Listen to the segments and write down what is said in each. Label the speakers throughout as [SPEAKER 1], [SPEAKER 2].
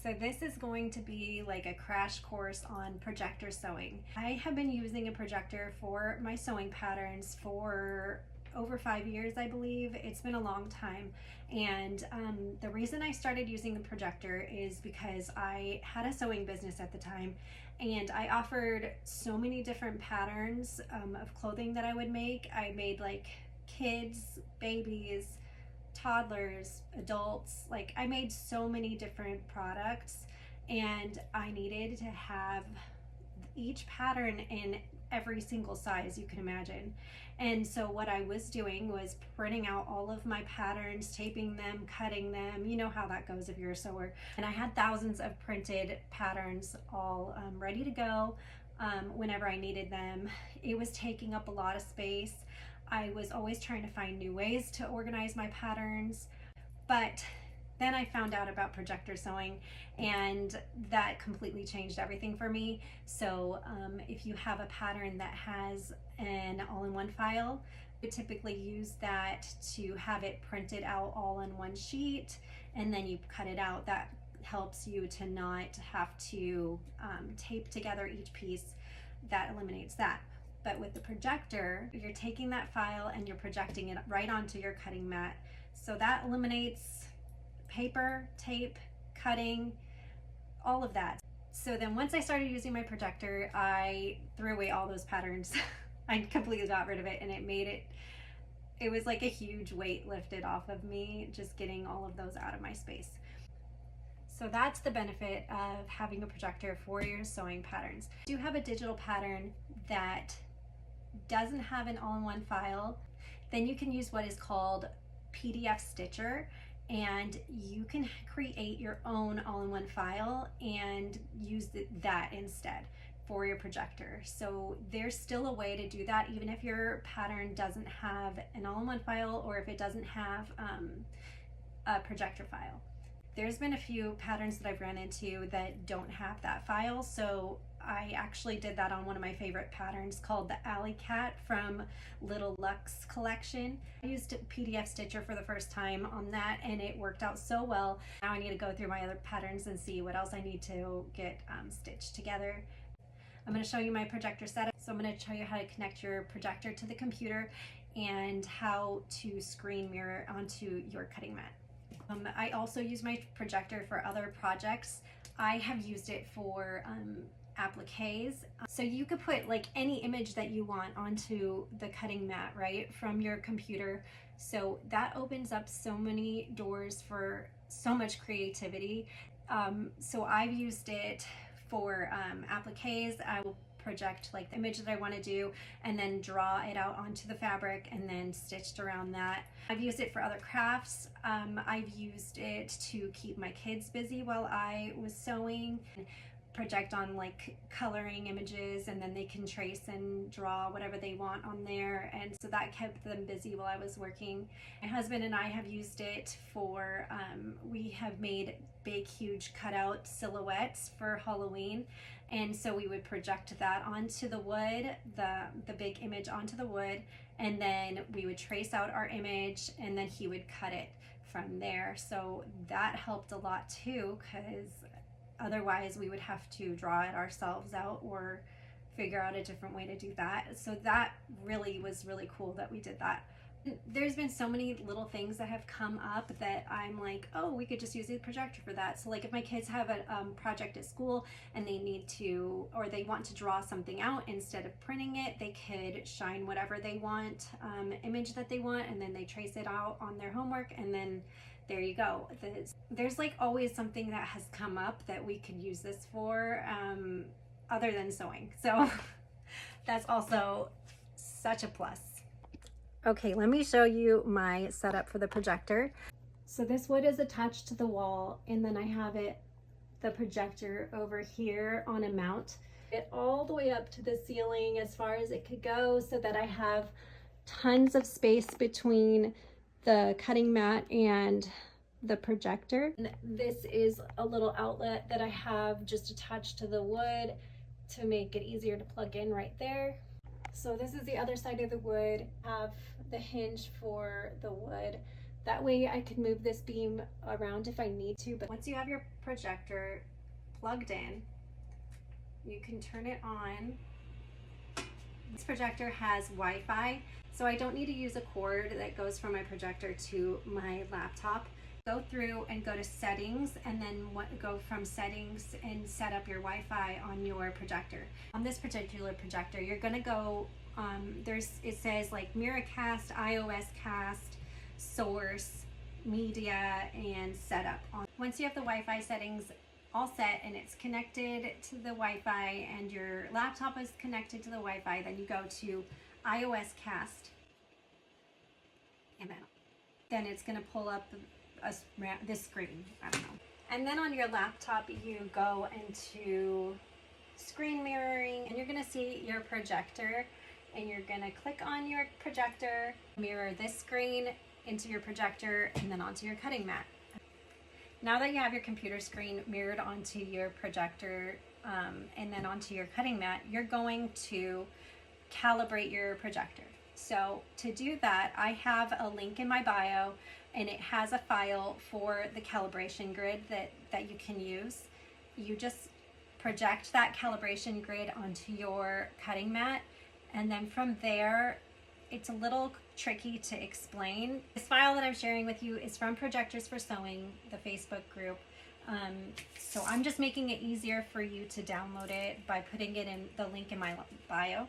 [SPEAKER 1] So this is going to be like a crash course on projector sewing. I have been using a projector for my sewing patterns for over 5 years, I believe. It's been a long time. And the reason I started using the projector is because I had a sewing business at the time, and I offered so many different patterns of clothing that I would make. I made like kids, babies, toddlers, adults. Like, I made so many different products, and I needed to have each pattern in every single size you can imagine. And so what I was doing was printing out all of my patterns, taping them, cutting them. You know how that goes if you're a sewer. And I had thousands of printed patterns all ready to go whenever I needed them. It was taking up a lot of space. I was always trying to find new ways to organize my patterns, but then I found out about projector sewing, and that completely changed everything for me. So if you have a pattern that has an all-in-one file, I typically use that to have it printed out all in one sheet, and then you cut it out. That helps you to not have to tape together each piece. That eliminates that. But with the projector, you're taking that file and you're projecting it right onto your cutting mat. So that eliminates paper, tape, cutting, all of that. So then once I started using my projector, I threw away all those patterns. I completely got rid of it, and it was like a huge weight lifted off of me, just getting all of those out of my space. So that's the benefit of having a projector for your sewing patterns. If you have a digital pattern that doesn't have an all-in-one file, then you can use what is called PDF Stitcher, and you can create your own all-in-one file and use that instead for your projector. So there's still a way to do that, even if your pattern doesn't have an all-in-one file, or if it doesn't have a projector file. There's been a few patterns that I've run into that don't have that file, so I actually did that on one of my favorite patterns called the Alley Cat from Little Luxe collection. I used PDF Stitcher for the first time on that, and it worked out so well. Now I need to go through my other patterns and see what else I need to get stitched together. I'm going to show you my projector setup. So I'm going to show you how to connect your projector to the computer and how to screen mirror onto your cutting mat. I also use my projector for other projects. I have used it for appliques. So you could put like any image that you want onto the cutting mat, right, from your computer. So that opens up so many doors for so much creativity. So I've used it for appliques. I will project like the image that I want to do and then draw it out onto the fabric and then stitched around that. I've used it for other crafts. I've used it to keep my kids busy while I was sewing. Project on like coloring images, and then they can trace and draw whatever they want on there, and so that kept them busy while I was working. My husband and I have used it for we have made big huge cutout silhouettes for Halloween, and so we would project that onto the wood, the big image onto the wood, and then we would trace out our image, and then he would cut it from there. So that helped a lot too, because otherwise we would have to draw it ourselves out or figure out a different way to do that. So that really was really cool that we did that. There's been so many little things that have come up that I'm like, oh, we could just use the projector for that. So like if my kids have a project at school and they need to, or they want to draw something out, instead of printing it, they could shine whatever they want, image that they want, and then they trace it out on their homework, and then there you go. There's like always something that has come up that we could use this for, other than sewing. So that's also such a plus. Okay, let me show you my setup for the projector. So this wood is attached to the wall, and then I have the projector over here on a mount. It all the way up to the ceiling as far as it could go, so that I have tons of space between the cutting mat and the projector. And this is a little outlet that I have just attached to the wood to make it easier to plug in right there. So this is the other side of the wood. I have the hinge for the wood That way I could move this beam around if I need to. But once you have your projector plugged in, you can turn it on. This projector has Wi-Fi, so I don't need to use a cord that goes from my projector to my laptop. Go through and go to settings, and then go from settings and set up your Wi-Fi on your projector. On this particular projector, you're gonna go, it says like Miracast, iOS Cast, Source, Media, and Setup. Once you have the Wi-Fi settings all set and it's connected to the Wi-Fi and your laptop is connected to the Wi-Fi, then you go to iOS Cast, and then it's gonna pull up this screen, I don't know. And then on your laptop, you go into screen mirroring, and you're gonna see your projector, and you're gonna click on your projector, mirror this screen into your projector, and then onto your cutting mat. Now that you have your computer screen mirrored onto your projector, and then onto your cutting mat, you're going to calibrate your projector. So to do that, I have a link in my bio, and it has a file for the calibration grid that you can use. You just project that calibration grid onto your cutting mat, and then from there, it's a little tricky to explain. This file that I'm sharing with you is from Projectors for Sewing, the Facebook group. So I'm just making it easier for you to download it by putting it in the link in my bio.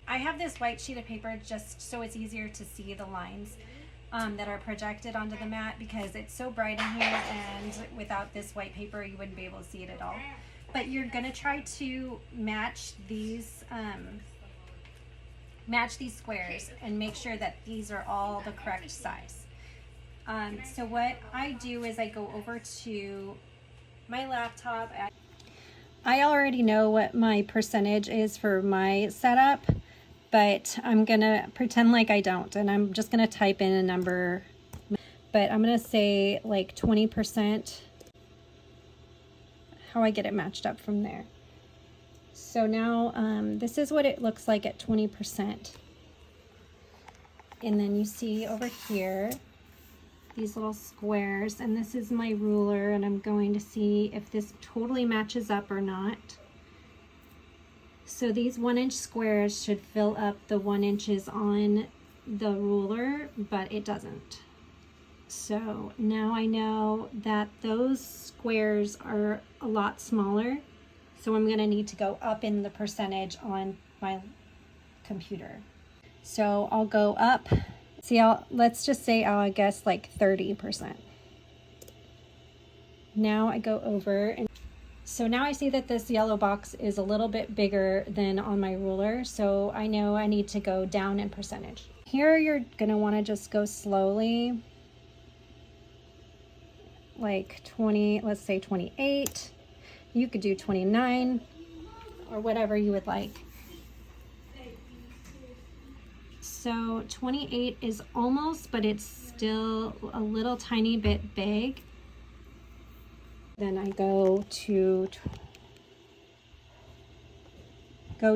[SPEAKER 1] I have this white sheet of paper just so it's easier to see the lines that are projected onto the mat, because it's so bright in here, and without this white paper you wouldn't be able to see it at all. But you're gonna try to match these squares and make sure that these are all the correct size. So what I do is I go over to my laptop. I already know what my percentage is for my setup, but I'm gonna pretend like I don't, and I'm just gonna type in a number, but I'm gonna say like 20%, how I get it matched up from there. So now this is what it looks like at 20%. And then you see over here these little squares, and this is my ruler, and I'm going to see if this totally matches up or not. So these 1-inch squares should fill up the 1 inches on the ruler, but it doesn't. So now I know that those squares are a lot smaller, so I'm gonna need to go up in the percentage on my computer. So I'll go up, see, let's just say I'll guess like 30%. Now I go over, and so now I see that this yellow box is a little bit bigger than on my ruler, so I know I need to go down in percentage. Here you're gonna wanna just go slowly, like 20, let's say 28. You could do 29 or whatever you would like. So 28 is almost, but it's still a little tiny bit big. Then I go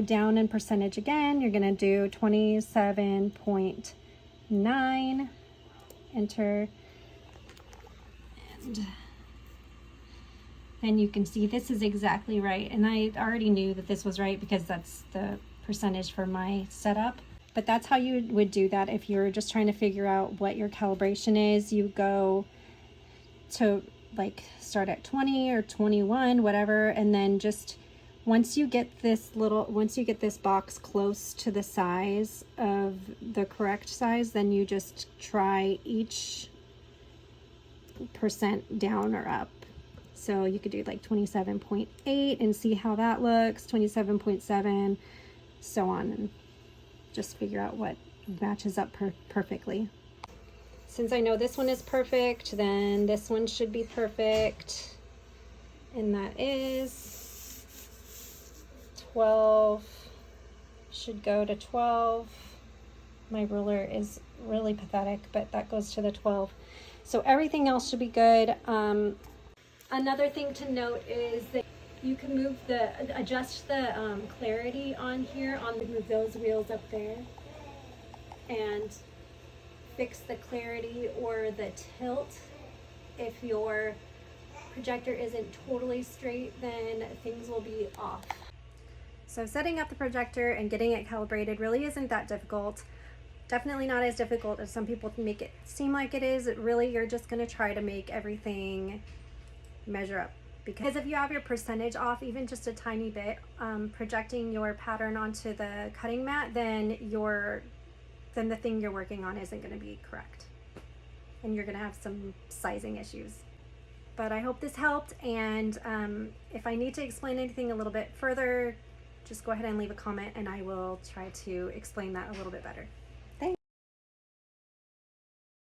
[SPEAKER 1] down in percentage again. You're gonna do 27.9, enter, and then you can see this is exactly right. And I already knew that this was right because that's the percentage for my setup. But that's how you would do that if you're just trying to figure out what your calibration is. You go to like start at 20 or 21, whatever, and then just once you get this box close to the size of the correct size, then you just try each percent down or up. So you could do like 27.8 and see how that looks, 27.7, so on, and just figure out what matches up perfectly. Since I know this one is perfect, then this one should be perfect, and that is 12, should go to 12. My ruler is really pathetic, but that goes to the 12. So everything else should be good. Another thing to note is that you can adjust the clarity on here, on those wheels up there, and fix the clarity or the tilt. If your projector isn't totally straight, then things will be off. So setting up the projector and getting it calibrated really isn't that difficult. Definitely not as difficult as some people make it seem like it is. Really, you're just going to try to make everything measure up. Because if you have your percentage off even just a tiny bit, projecting your pattern onto the cutting mat, then the thing you're working on isn't going to be correct. And you're going to have some sizing issues. But I hope this helped, and if I need to explain anything a little bit further, just go ahead and leave a comment and I will try to explain that a little bit better.